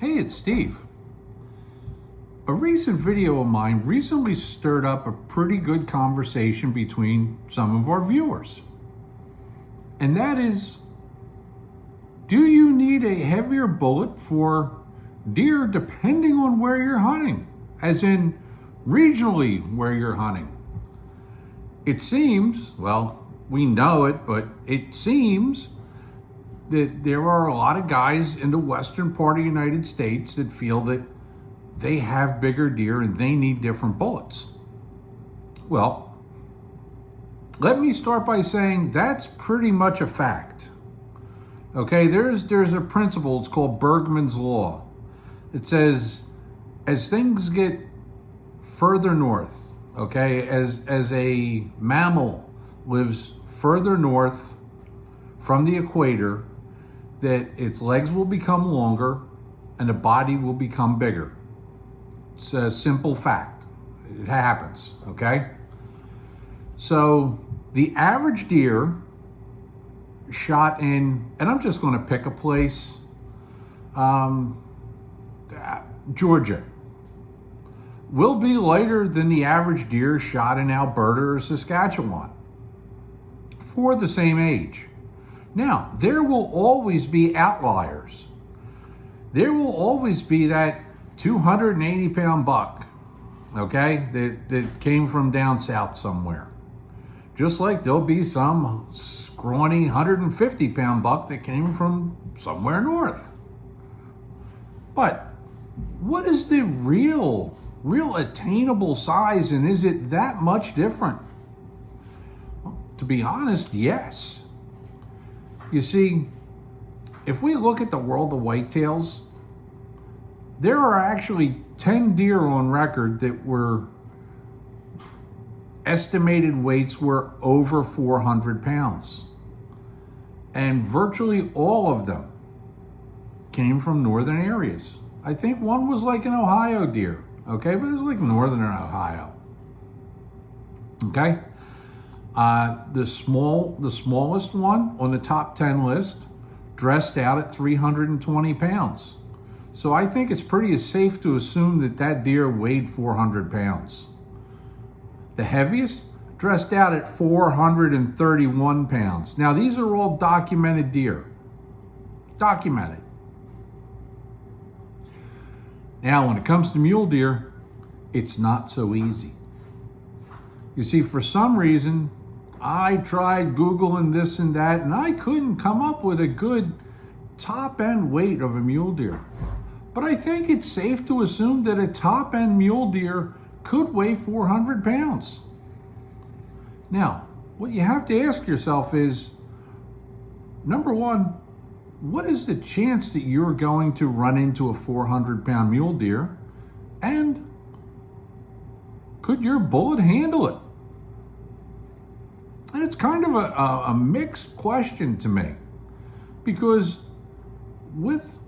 Hey, it's Steve. A recent video of mine recently stirred up a pretty good conversation between some of our viewers. And that is, do you need a heavier bullet for deer depending on where you're hunting? As in, regionally where you're hunting. It seems, well, we know it, but it seems that there are a lot of guys in the western part of the United States that feel that they have bigger deer and they need different bullets. Well, let me start by saying that's pretty much a fact. Okay, there's a principle, it's called Bergmans Law. It says, as things get further north, okay, as a mammal lives further north from the equator, that its legs will become longer and the body will become bigger. It's a simple fact. It happens, okay? So the average deer shot in, and I'm just going to pick a place, Georgia, will be lighter than the average deer shot in Alberta or Saskatchewan for the same age. Now, there will always be outliers. There will always be that 280-pound buck, okay, that came from down south somewhere. Just like there'll be some scrawny 150-pound buck that came from somewhere north. But what is the real attainable size, and is it that much different? Well, to be honest, yes. You see, if we look at the world of whitetails, there are actually 10 deer on record that were estimated weights were over 400 pounds. And virtually all of them came from northern areas. I think one was like an Ohio deer, okay? But it was like northern Ohio, okay? The smallest one on the top 10 list dressed out at 320 pounds. So I think it's pretty safe to assume that that deer weighed 400 pounds. The heaviest dressed out at 431 pounds. Now these are all documented deer. Documented. Now when it comes to mule deer, it's not so easy. You see, for some reason, I tried Googling this and that, and I couldn't come up with a good top-end weight of a mule deer. But I think it's safe to assume that a top-end mule deer could weigh 400 pounds. Now, what you have to ask yourself is, number one, what is the chance that you're going to run into a 400-pound mule deer? And could your bullet handle it? And it's kind of a mixed question to me, because with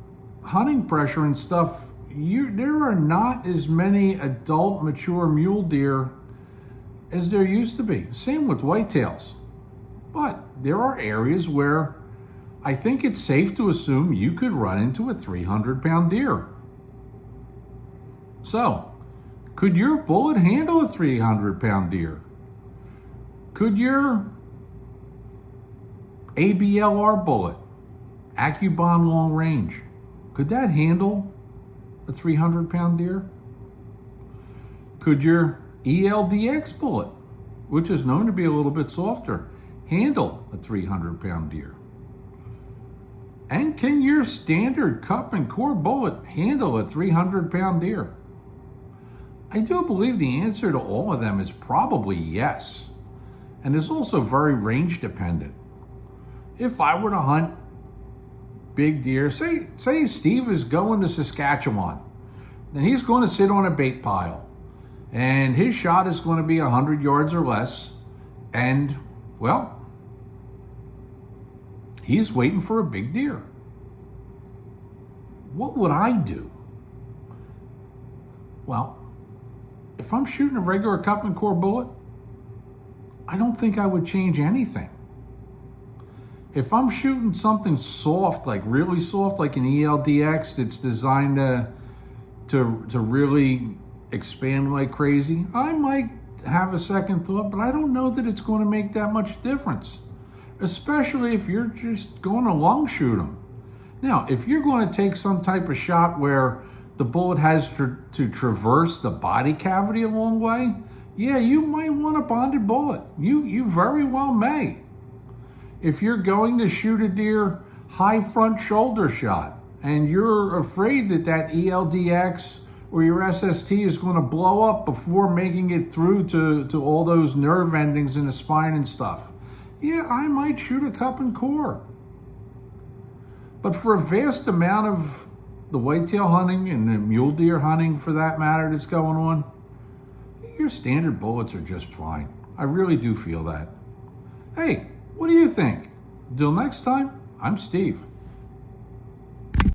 hunting pressure and stuff, there are not as many adult mature mule deer as there used to be. Same with whitetails. But there are areas where I think it's safe to assume you could run into a 300-pound deer. So, could your bullet handle a 300-pound deer? Could your ABLR bullet, AccuBond long range, could that handle a 300-pound deer? Could your ELDX bullet, which is known to be a little bit softer, handle a 300-pound deer? And can your standard cup and core bullet handle a 300-pound deer? I do believe the answer to all of them is probably yes. And it's also very range dependent. If I were to hunt big deer, say Steve is going to Saskatchewan, and he's going to sit on a bait pile, and his shot is going to be 100 yards or less, and, well, he's waiting for a big deer. What would I do? Well, if I'm shooting a regular cup and core bullet, I don't think I would change anything. If I'm shooting something soft, like really soft, like an ELDX that's designed to really expand like crazy, I might have a second thought, but I don't know that it's going to make that much difference, especially if you're just going to long shoot them. Now, if you're going to take some type of shot where the bullet has to traverse the body cavity a long way, yeah, you might want a bonded bullet. You very well may. If you're going to shoot a deer high front shoulder shot and you're afraid that that ELDX or your SST is going to blow up before making it through to all those nerve endings in the spine and stuff, yeah, I might shoot a cup and core. But for a vast amount of the whitetail hunting and the mule deer hunting, for that matter, that's going on, your standard bullets are just fine. I really do feel that. Hey, what do you think? Until next time, I'm Steve.